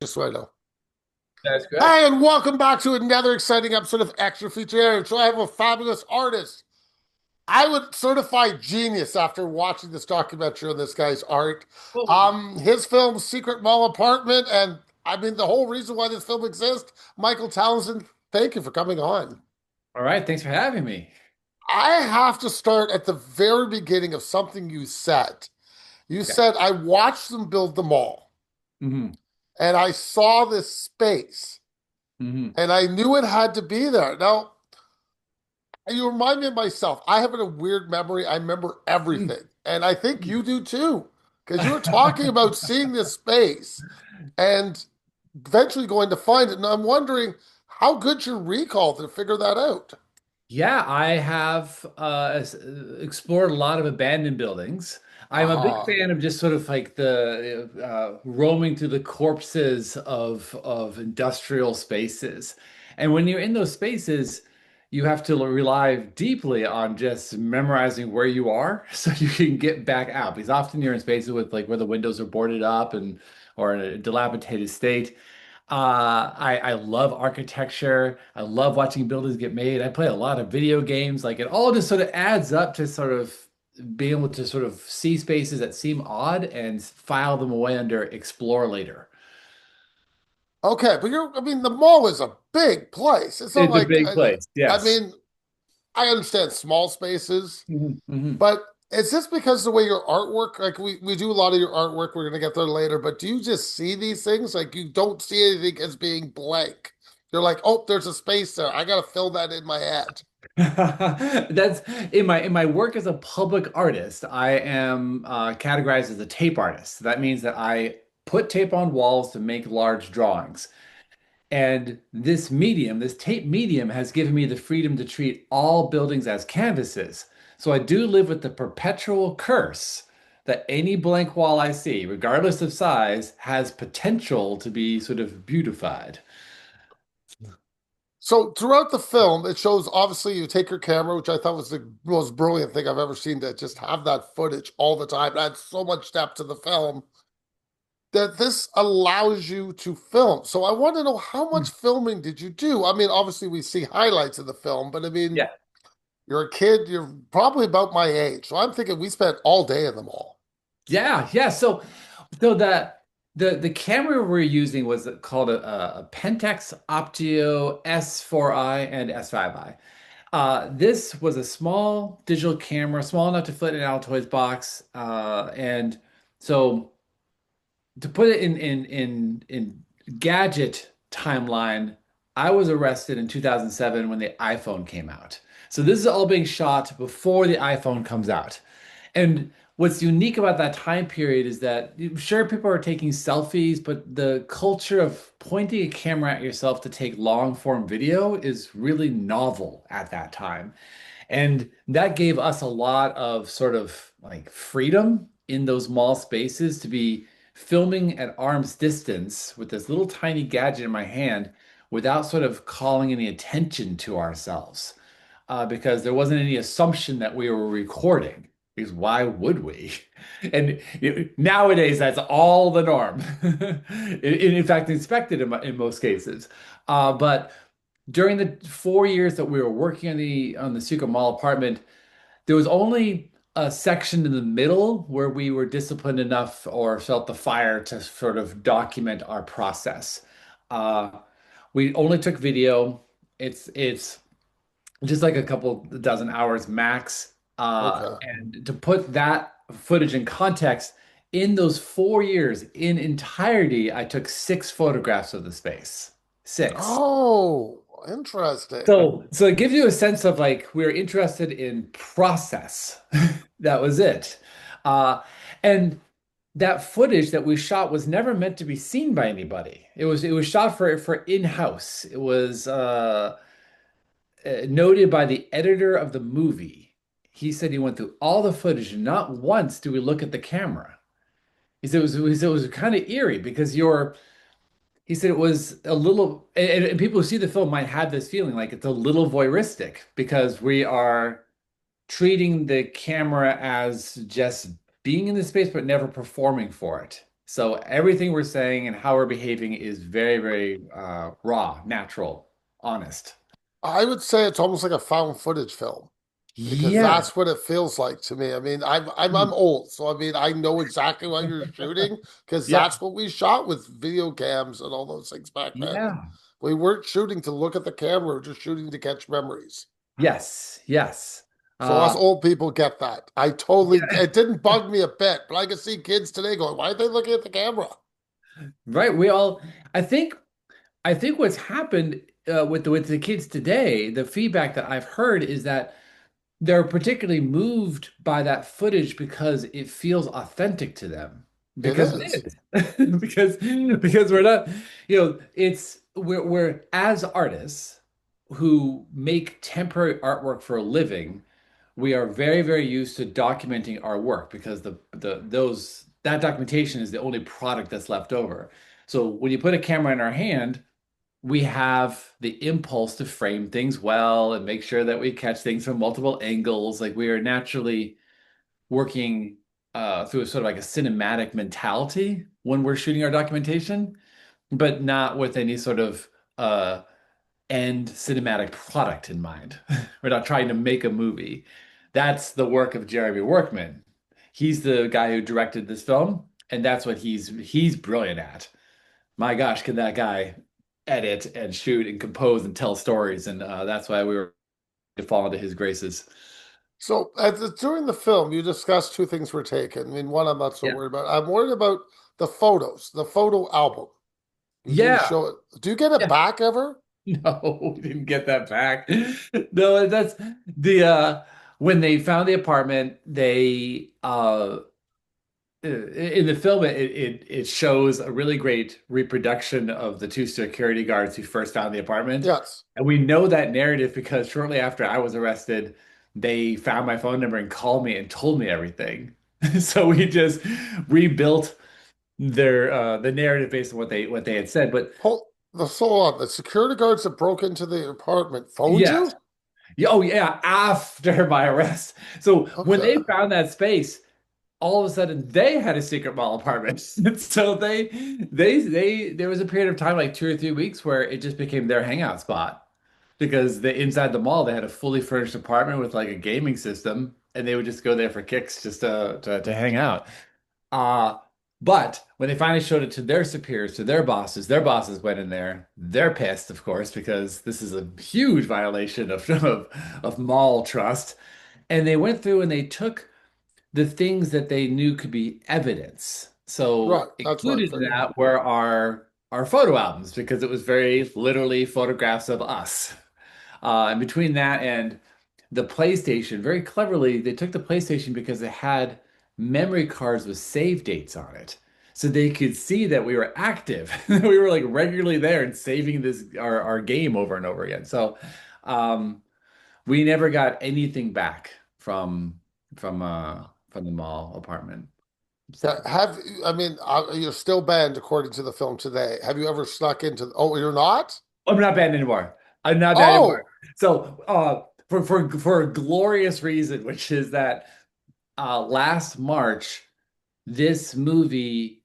Just so I know. That's good. Hi, and welcome back to another exciting episode of Extra Feature Aaron. So I have a fabulous artist. I would certify genius after watching this documentary on this guy's art. Well, His film Secret Mall Apartment, and I mean the whole reason why this film exists. Michael Townsend, thank you for coming on. all right. Thanks for having me. I have to start at the very beginning of something you said. You Yeah. said I watched them build the mall, hmm and I saw this space, hmm and I knew it had to be there. Now, you remind me of myself. I have a weird memory. I remember everything. And I think you do too. Because you were talking about seeing this space and eventually going to find it. And I'm wondering how good your recall to figure that out. Yeah, I have explored a lot of abandoned buildings. I'm a big Aha. fan of just sort of like the roaming through the corpses of industrial spaces. And when you're in those spaces, you have to rely deeply on just memorizing where you are so you can get back out. Because often you're in spaces with like where the windows are boarded up and or in a dilapidated state. I love architecture. I love watching buildings get made. I play a lot of video games. Like it all just sort of adds up to sort of being able to sort of see spaces that seem odd and file them away under explore later. Okay, but I mean, the mall is a big place. It's not It's a like, big place. I Yes. mean, I understand small spaces, hmm but is this because the way your artwork, like we do a lot of your artwork, we're gonna get there later, but do you just see these things? Like you don't see anything as being blank. You're like, oh, there's a space there. I gotta fill that in my head. That's in my work as a public artist, I am categorized as a tape artist. That means that I put tape on walls to make large drawings. And this medium, this tape medium, has given me the freedom to treat all buildings as canvases. So I do live with the perpetual curse that any blank wall I see, regardless of size, has potential to be sort of beautified. So throughout the film, it shows obviously you take your camera, which I thought was the most brilliant thing I've ever seen to just have that footage all the time. It adds so much depth to the film that this allows you to film. So I want to know how much filming did you do? I mean, obviously we see highlights of the film, but I mean, Yeah. you're a kid, you're probably about my age. So I'm thinking we spent all day in the mall. Yeah, yeah. So the camera we're using was called a Pentax Optio S4i and S5i. This was a small digital camera, small enough to fit in an Altoids box. And so to put it in gadget timeline, I was arrested in 2007 when the iPhone came out. So this is all being shot before the iPhone comes out. And what's unique about that time period is that sure people are taking selfies, but the culture of pointing a camera at yourself to take long form video is really novel at that time. And that gave us a lot of sort of like freedom in those mall spaces to be filming at arm's distance with this little tiny gadget in my hand without sort of calling any attention to ourselves. Because there wasn't any assumption that we were recording. Because why would we? And nowadays, that's all the norm. In fact, expected in most cases. But during the 4 years that we were working on the Suka Mall apartment, there was only a section in the middle where we were disciplined enough or felt the fire to sort of document our process. Uh, we only took video. It's just like a couple dozen hours max. Okay. And to put that footage in context, in those 4 years, in entirety, I took 6 photographs of the space. Six. Oh, interesting. So it gives you a sense of like we're interested in process. That was it. And that footage that we shot was never meant to be seen by anybody. It was shot for in-house. It was noted by the editor of the movie. He said he went through all the footage, and not once do we look at the camera. He said it was kind of eerie because he said it was a little, and people who see the film might have this feeling like it's a little voyeuristic because we are treating the camera as just being in the space but never performing for it. So everything we're saying and how we're behaving is very, very raw, natural, honest. I would say it's almost like a found footage film because Yeah. that's what it feels like to me. I mean, I'm old, so I mean, I know exactly what you're shooting because Yeah. that's what we shot with video cams and all those things back then. Yeah. We weren't shooting to look at the camera, we were just shooting to catch memories. Yes. Yes. So us Uh, old people get that. I totally, yeah. it didn't bug me a bit, but I can see kids today going, why are they looking at the camera? Right. I think, I think what's happened with the kids today, the feedback that I've heard is that they're particularly moved by that footage because it feels authentic to them. It Because is. it is. Because we're not, we're as artists who make temporary artwork for a living, we are very, very used to documenting our work because the those that documentation is the only product that's left over. So when you put a camera in our hand, we have the impulse to frame things well and make sure that we catch things from multiple angles. Like we are naturally working through a sort of like a cinematic mentality when we're shooting our documentation, but not with any sort of end cinematic product in mind. We're not trying to make a movie. That's the work of Jeremy Workman. He's the guy who directed this film, and that's what he's brilliant at. My gosh, can that guy edit and shoot and compose and tell stories? And that's why we were to fall into his graces. So during the film, you discussed two things were taken. I mean, one I'm not so Yeah. worried about. I'm worried about the photos, the photo album. You didn't Yeah. show it. Do you get it Yeah. back ever? No, we didn't get that back. No, that's the when they found the apartment, they in the film it shows a really great reproduction of the two security guards who first found the apartment. Yes. And we know that narrative because shortly after I was arrested, they found my phone number and called me and told me everything. So we just rebuilt their the narrative based on what they had said. But Hold the so on. The security guards that broke into the apartment phoned yes. you? Yeah, oh yeah, after my arrest. So when Okay. they found that space, all of a sudden they had a secret mall apartment. So there was a period of time like 2 or 3 weeks where it just became their hangout spot because the inside the mall they had a fully furnished apartment with like a gaming system and they would just go there for kicks just to hang out. Uh but when they finally showed it to their superiors, to their bosses went in there. They're pissed, of course, because this is a huge violation of mall trust. And they went through and they took the things that they knew could be evidence. Right. So That's what I included in figured. that were our photo albums because it was very literally photographs of us. And between that and the PlayStation, very cleverly, they took the PlayStation because it had memory cards with save dates on it. So they could see that we were active. We were like regularly there and saving our game over and over again. So we never got anything back from the mall apartment. Yeah, Sad. I mean, you're still banned according to the film today. Have you ever snuck into, oh, you're not? I'm not banned anymore. I'm not banned anymore. Oh, So for a glorious reason, which is that last March, this movie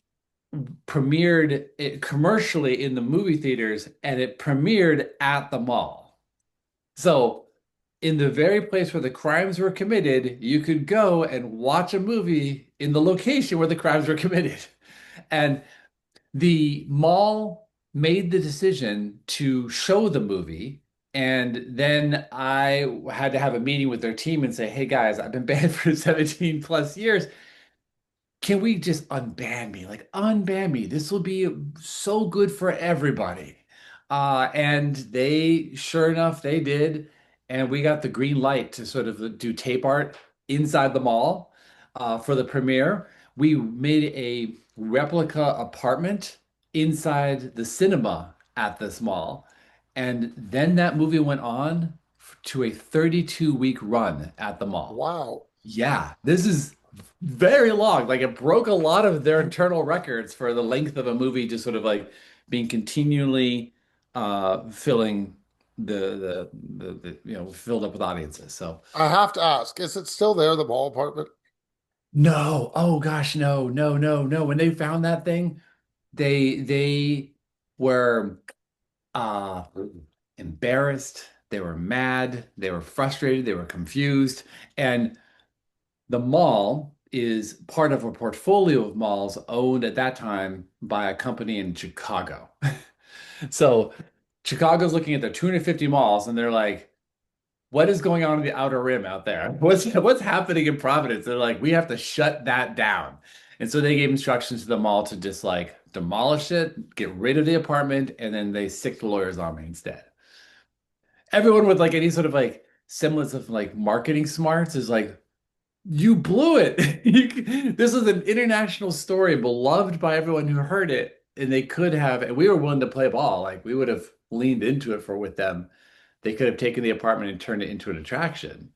premiered it commercially in the movie theaters and it premiered at the mall. So, in the very place where the crimes were committed, you could go and watch a movie in the location where the crimes were committed. And the mall made the decision to show the movie. And then I had to have a meeting with their team and say, hey guys, I've been banned for 17 plus years. Can we just unban me? Like, unban me. This will be so good for everybody. And they, sure enough, they did. And we got the green light to sort of do tape art inside the mall for the premiere. We made a replica apartment inside the cinema at this mall. And then that movie went on to a 32-week run at the mall. wow. Yeah, this is very long. Like it broke a lot of their internal records for the length of a movie, just sort of like being continually filling filled up with audiences. So I have to ask, is it still there, the mall apartment? No. Oh gosh, no, no, no, no. When they found that thing, they were uh embarrassed, they were mad, they were frustrated, they were confused. And the mall is part of a portfolio of malls owned at that time by a company in Chicago. So Chicago's looking at their 250 malls and they're like, what is going on in the outer rim out there? What's happening in Providence? They're like, we have to shut that down. And so they gave instructions to the mall to just like demolish it, get rid of the apartment, and then they sicked the lawyers on me instead. Everyone with like any sort of like semblance of like marketing smarts is like, you blew it. This is an international story beloved by everyone who heard it. And they could have, and we were willing to play ball. Like we would have leaned into it for with them. They could have taken the apartment and turned it into an attraction.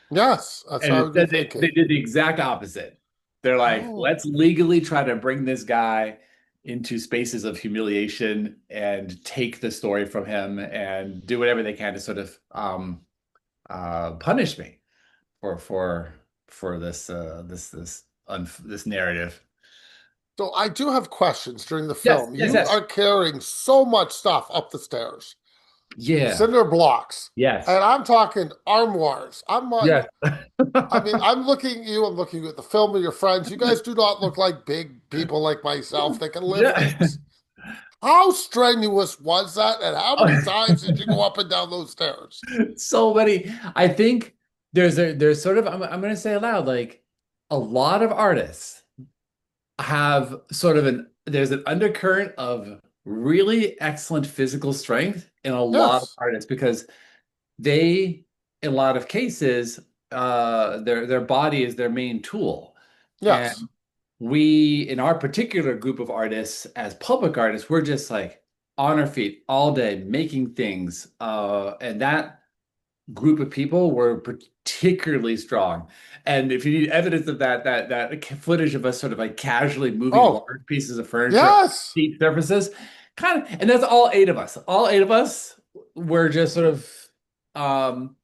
Yes, that's And what I would be instead, they thinking. did the exact opposite. They're like, Oh, let's legally try to bring this guy into spaces of humiliation and take the story from him and do whatever they can to sort of punish me for this narrative. so I do have questions during the Yes, film. yes, You yes. are carrying so much stuff up the stairs, Yeah. cinder blocks, Yes. and I'm talking armoires. I'm like, Yes. I mean, I'm looking at you, I'm looking at the film of your friends. You guys do not look like big people like myself that can lift Yeah. things. How strenuous was that, and how many times did you go up and down those stairs? So many. I think there's sort of I'm going to say aloud like a lot of artists have sort of an there's an undercurrent of really excellent physical strength in a lot of Yes, artists because they in a lot of cases their body is their main tool. yes. And we in our particular group of artists as public artists we're just like on our feet all day making things and that group of people were particularly strong. And if you need evidence of that footage of us sort of like casually moving Oh, large pieces of furniture on yes. steep surfaces, kind of, and that's all eight of us. All eight of us were just sort of um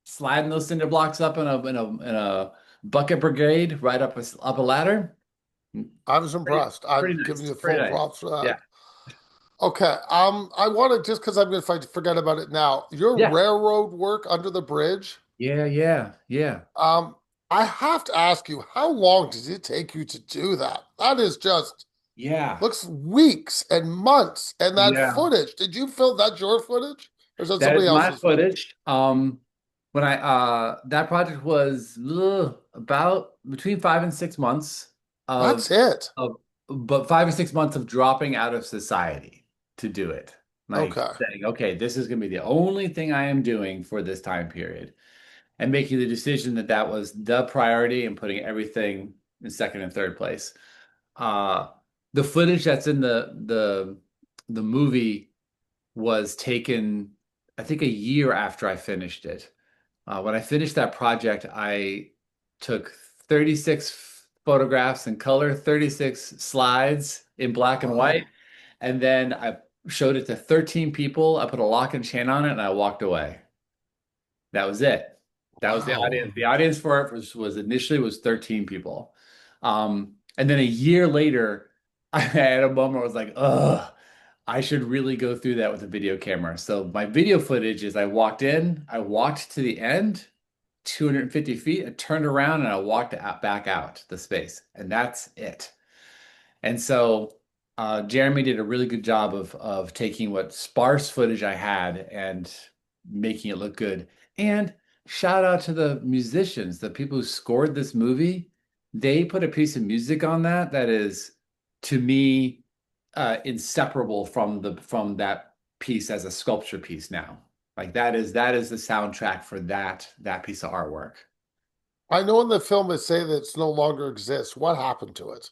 sliding those cinder blocks up in a bucket brigade right up a ladder. I was Pretty impressed. I'm pretty giving nice. you Pretty full nice. props for that. Yeah. Okay. I want to just because I'm going to forget about it now. Your Yeah. railroad work under the bridge. Yeah, yeah, yeah. Um, I have to ask you, how long did it take you to do that? That is just Yeah. looks weeks and months. And that Yeah. footage, did you film that's your footage? Or is that That somebody is my else's footage? footage. When I that project was about between 5 and 6 months of That's it. of but 5 or 6 months of dropping out of society to do it. Like Okay. saying, okay, this is going to be the only thing I am doing for this time period, and making the decision that that was the priority and putting everything in second and third place. Uh, the footage that's in the movie was taken, I think, a year after I finished it. When I finished that project, I took 36 photographs in color, 36 slides in black and white, Wow. and then I showed it to 13 people. I put a lock and chain on it, and I walked away. That was it. That was the Wow. audience. The audience for it was initially was 13 people. And then a year later, I had a moment where I was like, ugh, I should really go through that with a video camera. So my video footage is I walked in, I walked to the end, 250 feet, I turned around and I walked out, back out the space. And that's it. And so Jeremy did a really good job of taking what sparse footage I had and making it look good. And shout out to the musicians, the people who scored this movie. They put a piece of music on that that is, to me, inseparable from that piece as a sculpture piece now. Like that is the soundtrack for that piece of artwork. I know in the film they say that it's no longer exists. What happened to it?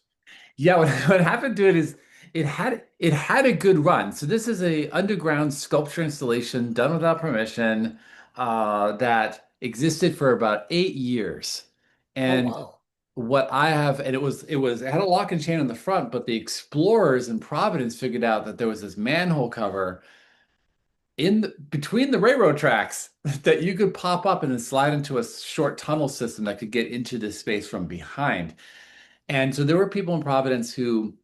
Yeah, what happened to it is it had a good run. So this is a underground sculpture installation done without permission that existed for about 8 years. Oh, And wow. what I have, and it had a lock and chain on the front, but the explorers in Providence figured out that there was this manhole cover between the railroad tracks that you could pop up and then slide into a short tunnel system that could get into this space from behind. And so there were people in Providence who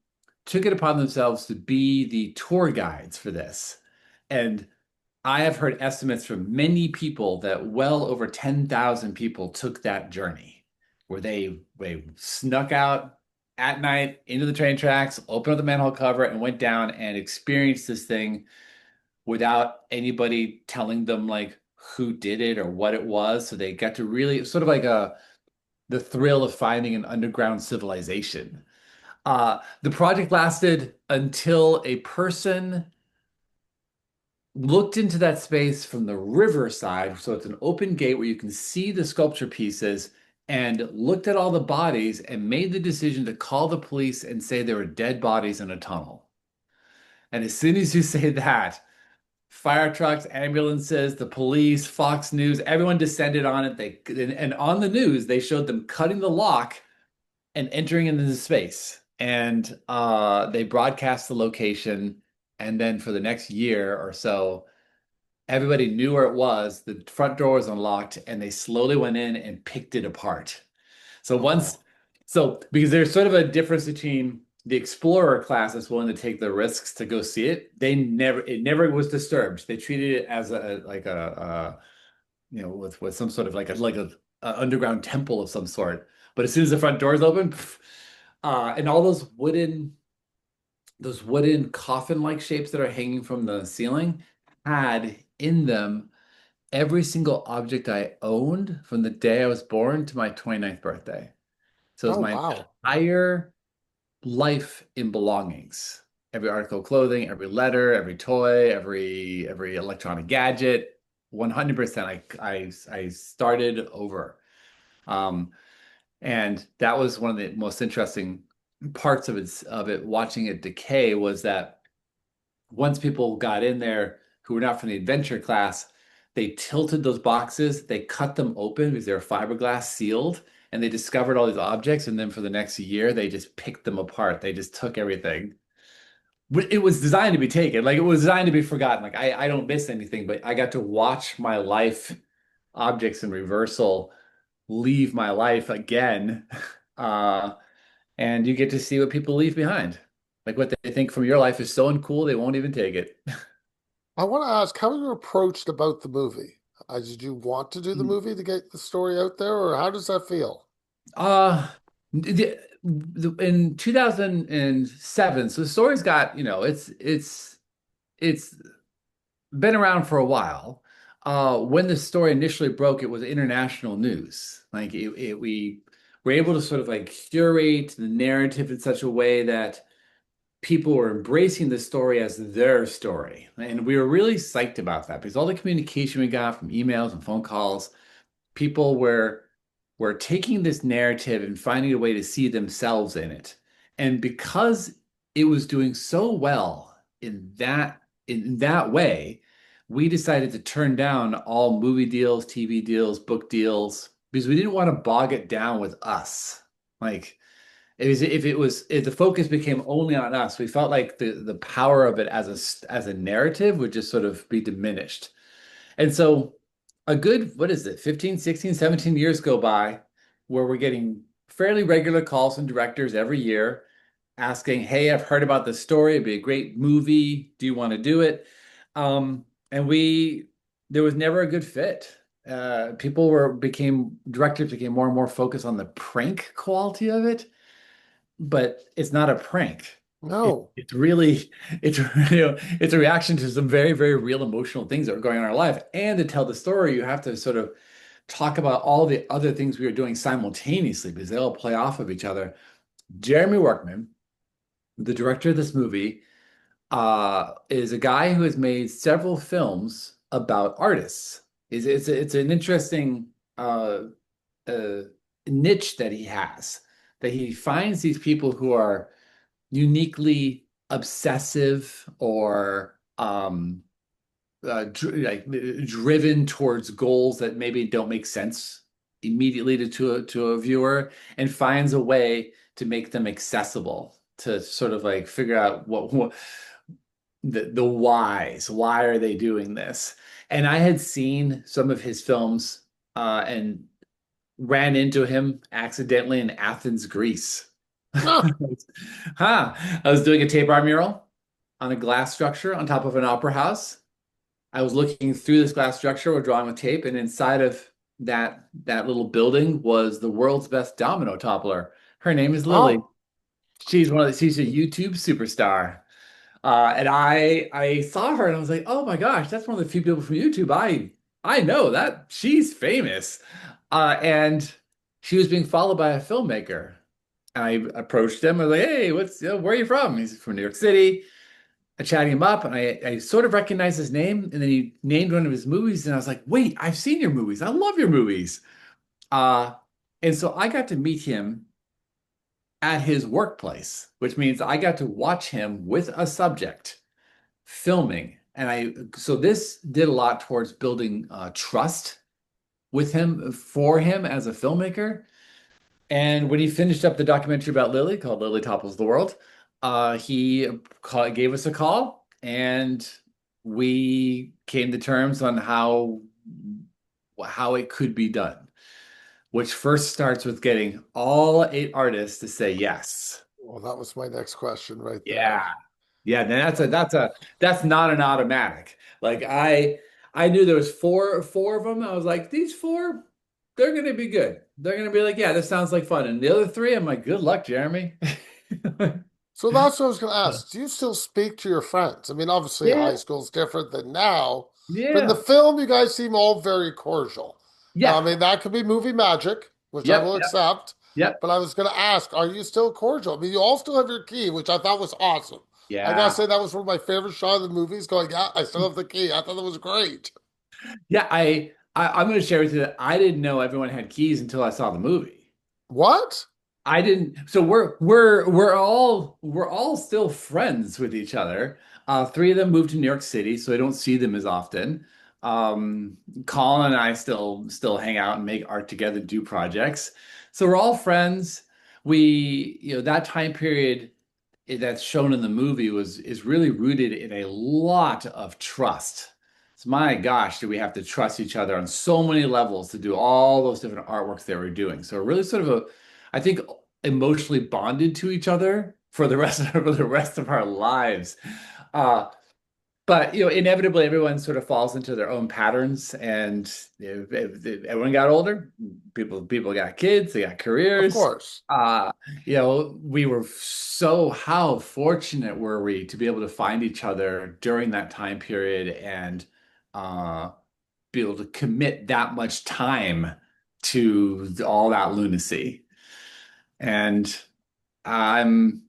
took it upon themselves to be the tour guides for this. And I have heard estimates from many people that well over 10,000 people took that journey where they snuck out at night into the train tracks, opened up the manhole cover, and went down and experienced this thing without anybody telling them like who did it or what it was. So they got to really sort of like the thrill of finding an underground civilization. The project lasted until a person looked into that space from the riverside. So it's an open gate where you can see the sculpture pieces and looked at all the bodies and made the decision to call the police and say there were dead bodies in a tunnel. And as soon as you say that, fire trucks, ambulances, the police, Fox News, everyone descended on it. And on the news, they showed them cutting the lock and entering into the space. And they broadcast the location. And then for the next year or so, everybody knew where it was. The front door was unlocked, and they slowly went in and picked it apart. So once, Wow. so because there's sort of a difference between the explorer class that's willing to take the risks to go see it. It never was disturbed. They treated it as with some sort of a underground temple of some sort. But as soon as the front doors open, and all those wooden coffin-like shapes that are hanging from the ceiling had in them every single object I owned from the day I was born to my 29th birthday. So it was Oh, my wow. entire life in belongings. Every article of clothing, every letter, every toy, every electronic gadget. 100%. I started over. Um, and that was one of the most interesting parts of it watching it decay was that once people got in there who were not from the adventure class, they tilted those boxes, they cut them open because they were fiberglass sealed, and they discovered all these objects. And then for the next year, they just picked them apart. They just took everything. It was designed to be taken, like it was designed to be forgotten. Like I don't miss anything, but I got to watch my life objects in reversal leave my life again. Uh, and you get to see what people leave behind. Like what they think from your life is so uncool, they won't even take it. I want to ask how you approached about the movie. Did you want to do the movie to get the story out there, or how does that feel? Uh, in 2007, so the story's got, it's been around for a while. When the story initially broke, it was international news. We were able to sort of like curate the narrative in such a way that people were embracing the story as their story. And we were really psyched about that because all the communication we got from emails and phone calls, people were taking this narrative and finding a way to see themselves in it. And because it was doing so well in that way, we decided to turn down all movie deals, TV deals, book deals, because we didn't want to bog it down with us. Like if the focus became only on us, we felt like the power of it as a narrative would just sort of be diminished. And so a good, what is it, 15, 16, 17 years go by where we're getting fairly regular calls from directors every year asking, "Hey, I've heard about this story. It'd be a great movie. Do you want to do it?" And there was never a good fit. Directors became more and more focused on the prank quality of it, but it's not a prank. No. It's really it's a reaction to some very, very real emotional things that are going on in our life. And to tell the story, you have to sort of talk about all the other things we are doing simultaneously because they all play off of each other. Jeremy Workman, the director of this movie, is a guy who has made several films about artists. It's an interesting uh, niche that he has, that he finds these people who are uniquely obsessive or driven towards goals that maybe don't make sense immediately to a viewer, and finds a way to make them accessible to sort of like figure out what the whys. Why are they doing this? And I had seen some of his films and ran into him accidentally in Athens, Greece. Huh. Huh. I was doing a tape art mural on a glass structure on top of an opera house. I was looking through this glass structure, we're drawing with tape, and inside of that little building was the world's best domino toppler. Her name is Lily. Oh, She's a YouTube superstar. And I saw her and I was like, oh my gosh, that's one of the few people from YouTube I know that she's famous. And she was being followed by a filmmaker. And I approached him. I was like, hey, where are you from? He's from New York City. I chatted him up and I sort of recognized his name. And then he named one of his movies. And I was like, wait, I've seen your movies. I love your movies. Uh, and so I got to meet him at his workplace, which means I got to watch him with a subject filming. And so this did a lot towards building trust with him, for him as a filmmaker. And when he finished up the documentary about Lily called Lily Topples the World, gave us a call and we came to terms on how it could be done, which first starts with getting all 8 artists to say yes. well, that was my next question right there. Yeah. Yeah, then that's not an automatic. Like I knew there was four of them. I was like, these four, they're gonna be good. They're gonna be like, yeah, this sounds like fun. And the other three, I'm like, good luck, Jeremy. So that's what I was going to ask. Do you still speak to your friends? I mean, obviously, high Yeah, school is different than now, but in the yeah, film, you guys seem all very cordial. Now, I yeah, mean, that could be movie magic, which I yep, will yep, accept, yep, but I was going to ask, are you still cordial? I mean, you all still have your key, which I thought was awesome. I gotta yeah, say, that was one of my favorite shots of the movies. Going, yeah, I still have the key. I thought that was great. yeah. I'm gonna share with you that I didn't know everyone had keys until I saw the movie. What? I didn't. So we're all still friends with each other. Three of them moved to New York City, so I don't see them as often. Colin and I still hang out and make art together, do projects. So we're all friends. That time period that's shown in the movie is really rooted in a lot of trust. So my gosh, do we have to trust each other on so many levels to do all those different artworks that we're doing. So we're really sort of I think emotionally bonded to each other for the rest for the rest of our lives. Uh, but inevitably everyone sort of falls into their own patterns, and if everyone got older, people got kids, they got Of careers. course. Uh, we were so how fortunate were we to be able to find each other during that time period and uh, be able to commit that much time to all that lunacy. And I'm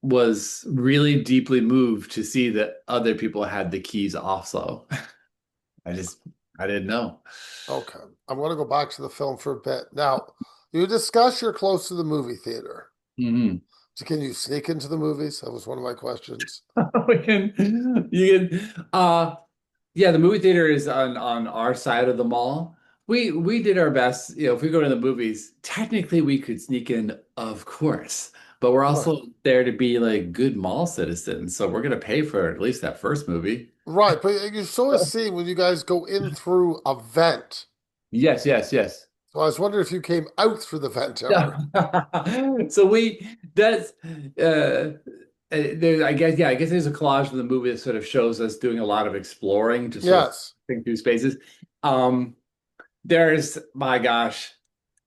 was really deeply moved to see that other people had the keys also. I just I didn't know. Okay. I'm going to go back to the film for a bit. Now, you discuss you're close to the movie theater. Mhm. So can you sneak into the movies? That was one of my questions. You can yeah, the movie theater is on our side of the mall. We did our best. If we go to the movies, technically we could sneak in, of course, but we're Right. also there to be like good mall citizens, so we're gonna pay for at least that first movie. Right. But you sort of see when you guys go in through a vent. Yes, yes, yes. So I was wondering if you came out through the vent ever. Yeah. So that's there, I guess, yeah, I guess there's a collage in the movie that sort of shows us doing a lot of exploring, just sort of Yes. think through spaces. Um, my gosh,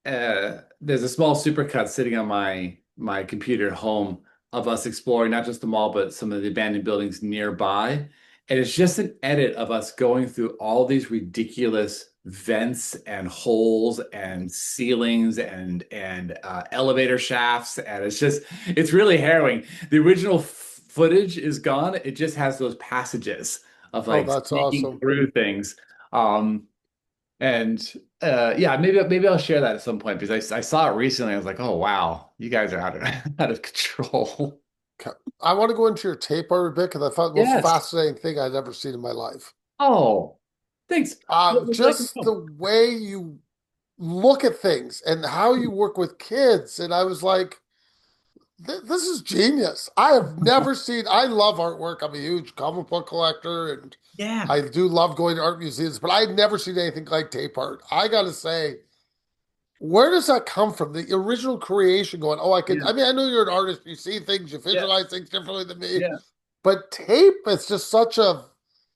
there's a small supercut sitting on my computer at home of us exploring not just the mall, but some of the abandoned buildings nearby. And it's just an edit of us going through all these ridiculous vents and holes and ceilings and elevator shafts. And it's really harrowing. The original footage is gone. It just has those passages of Oh, like that's sneaking awesome. through things. And yeah, maybe I'll share that at some point because I saw it recently. I was like, oh wow, you guys are out of out of control. Okay. I want to go into your tape art a bit because I found the most Yes. fascinating thing I'd ever seen in my life. Oh, thanks. What would you like to Just the know? way you look at things and how you work with kids. And I was like, This is genius. I have never seen, I love artwork. I'm a huge comic book collector and Yeah, I do love going to art museums, but I've never seen anything like tape art. I gotta say, where does that come from? The original creation going, oh, yeah, I mean, I know you're an artist, you see things, you yeah, visualize things differently than me, yeah, but tape is just such a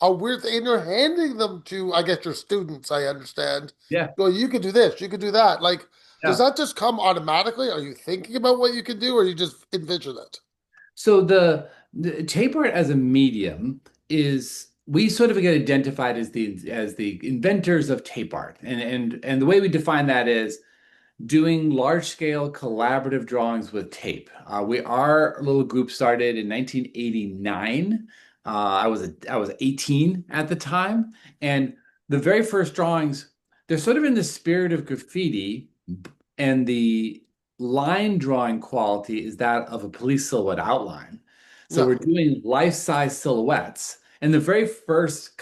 weird thing. And you're handing them to, I guess, your students, I understand. yeah, Well, you could do this, you could do that. Like, does yeah. that just come automatically? Are you thinking about what you can do, or you just envision it? So the tape art as a medium is we sort of get identified as the inventors of tape art. And the way we define that is doing large scale collaborative drawings with tape. Our little group started in 1989. I was 18 at the time, and the very first drawings, they're sort of in the spirit of graffiti, and the line drawing quality is that of a police silhouette outline. So Yeah. we're doing life-size silhouettes. And the very first,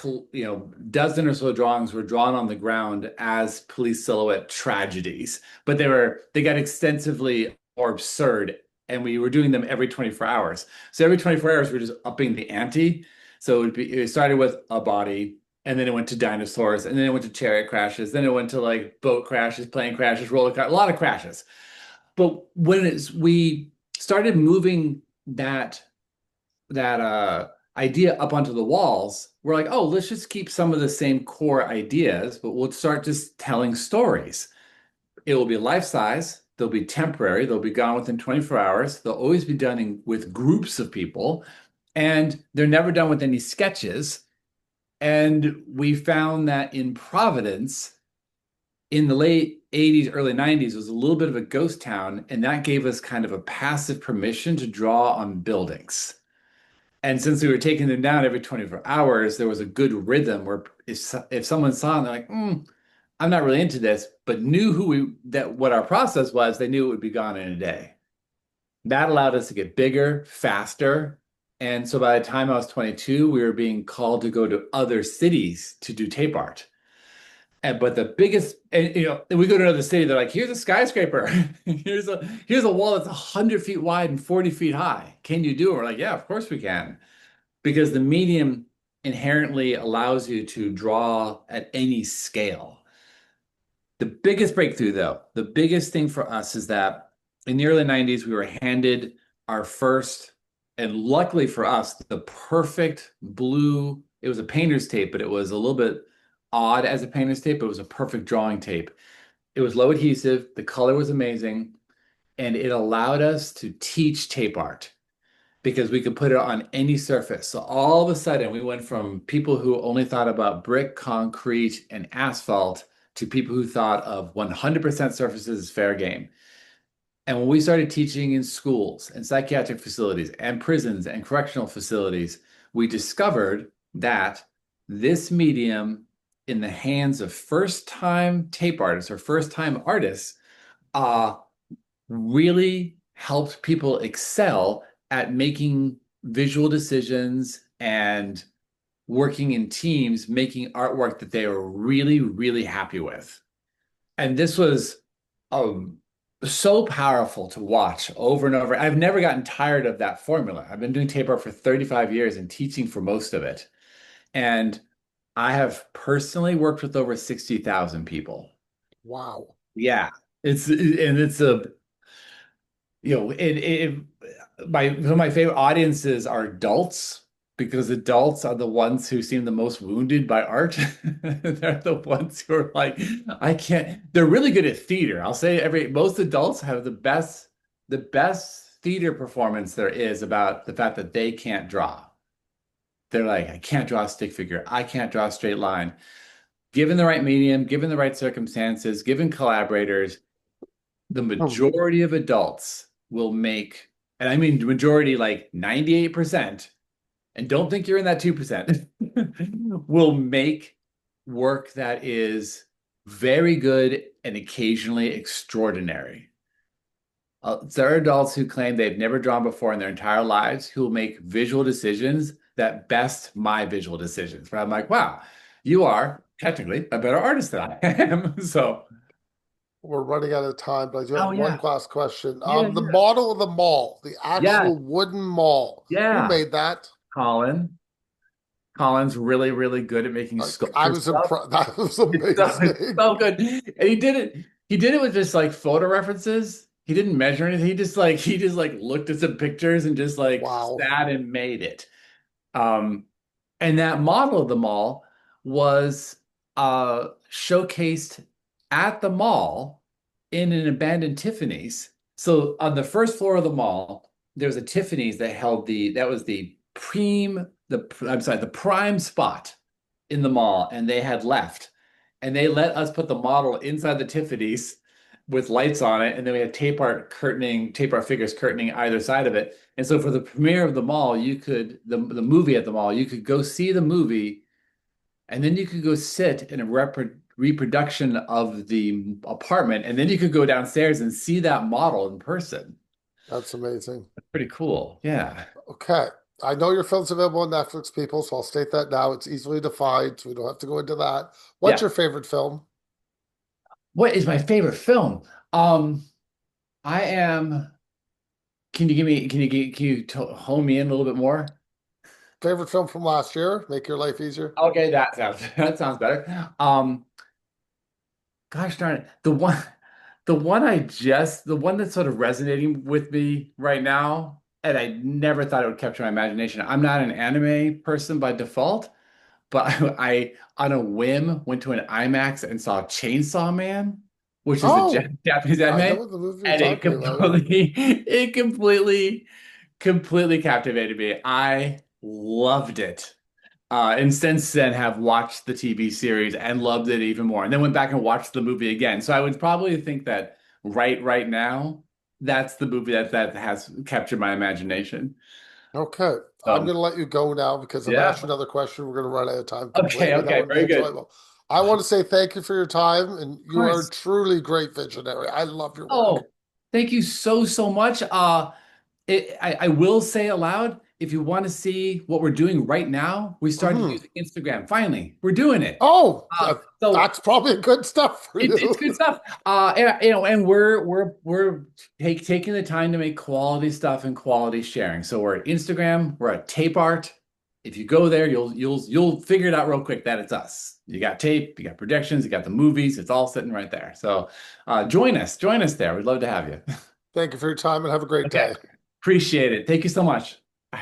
dozen or so drawings were drawn on the ground as police silhouette tragedies, but they got extensively more absurd, and we were doing them every 24 hours. So every 24 hours, we are just upping the ante. So it started with a body, and then it went to dinosaurs, and then it went to chariot crashes, then it went to like boat crashes, plane crashes, roller car, a lot of crashes. But we started moving that idea up onto the walls, we're like, oh, let's just keep some of the same core ideas, but we'll start just telling stories. It will be life size, they'll be temporary, they'll be gone within 24 hours, they'll always be done with groups of people, and they're never done with any sketches. And we found that in Providence, in the late 80s, early 90s, was a little bit of a ghost town, and that gave us kind of a passive permission to draw on buildings. And since we were taking them down every 24 hours, there was a good rhythm where if someone saw it, they're like, I'm not really into this, but knew what our process was, they knew it would be gone in a day. That allowed us to get bigger, faster. And so by the time I was 22, we were being called to go to other cities to do tape art. But the biggest, and we go to another city, they're like, here's a skyscraper. Here's a wall that's 100 feet wide and 40 feet high. Can you do it? We're like, yeah, of course we can, because the medium inherently allows you to draw at any scale. The biggest breakthrough, though, the biggest thing for us is that in the early 90s, we were handed our first, and luckily for us, the perfect blue. It was a painter's tape, but it was a little bit odd as a painter's tape. It was a perfect drawing tape. It was low adhesive, the color was amazing, and it allowed us to teach tape art because we could put it on any surface. So all of a sudden, we went from people who only thought about brick, concrete, and asphalt to people who thought of 100% surfaces as fair game. And when we started teaching in schools and psychiatric facilities and prisons and correctional facilities, we discovered that this medium in the hands of first-time tape artists or first-time artists uh, really helped people excel at making visual decisions and working in teams, making artwork that they were really, really happy with. And this was um, so powerful to watch over and over. I've never gotten tired of that formula. I've been doing tape art for 35 years and teaching for most of it. And I have personally worked with over 60,000 people. Wow. Yeah. It's a some of my favorite audiences are adults because adults are the ones who seem the most wounded by art. They're the ones who are like, I can't. They're really good at theater. I'll say most adults have the best theater performance there is about the fact that they can't draw. They're like, I can't draw a stick figure. I can't draw a straight line. Given the right medium, given the right circumstances, given collaborators, the Hmm. majority of adults will make, and I mean majority like 98%, and don't think you're in that 2%, will make work that is very good and occasionally extraordinary. There are adults who claim they've never drawn before in their entire lives who will make visual decisions that best my visual decisions. But I'm like, wow, you are technically a better artist than I am. So, We're running out of time, but I do have Oh one yeah. last question. Yeah, The yeah. model of the mall, the Yeah. actual wooden mall, who Yeah. made that? Colin. Colin's really, really good at making I sculpture was stuff. impressed. That was It's amazing. so good. And he did it with just like photo references. He didn't measure anything. He just like looked at some pictures and just like Wow, sat and made it. Um, and that model of the mall was showcased at the mall in an abandoned Tiffany's. So on the first floor of the mall, there was a Tiffany's that was the I'm sorry, the prime spot in the mall, and they had left. And they let us put the model inside the Tiffany's with lights on it, and then we had tape art figures curtaining either side of it. And so for the premiere of the mall, the movie at the mall, you could go see the movie, and then you could go sit in a reproduction of the apartment, and then you could go downstairs and see that model in person. that's amazing. Pretty cool. Yeah. Okay. I know your film's available on Netflix, people, so I'll state that now. It's easily defined, so we don't have to go into that. What's Yeah. your favorite film? What is my favorite film? I am. Can you give me? Can you hone me in a little bit more? Favorite film from last year? Make your life easier. Okay, that sounds that sounds better. Gosh darn it, the one that's sort of resonating with me right now, and I never thought it would capture my imagination. I'm not an anime person by default, but I on a whim went to an IMAX and saw Chainsaw Man, which is a Oh, Japanese I know anime, what the movie you're and talking about. completely captivated me. I loved it. And since then have watched the TV series and loved it even more. And then went back and watched the movie again. So I would probably think that right now, that's the movie that has captured my imagination. Okay, I'm So going to let you go now because if I ask yeah. you another question, we're going to run out of time Okay, completely. That okay, would be very good. enjoyable. I want to say thank you for your time, and Of you are a course. truly great visionary. I love your work. Oh, thank you so much. I will say aloud, if you want to see what we're doing right now, we started Hmm. using Instagram. Finally, we're doing it. Oh, So that's probably good stuff for it's good you. stuff. And we're taking the time to make quality stuff and quality sharing. So we're at Instagram, we're at Tape Art. If you go there, you'll figure it out real quick that it's us. You got tape, you got projections, you got the movies. It's all sitting right there. So join us there. We'd love to have you. Thank you for your time and have a great Okay, day. appreciate it. Thank you so much.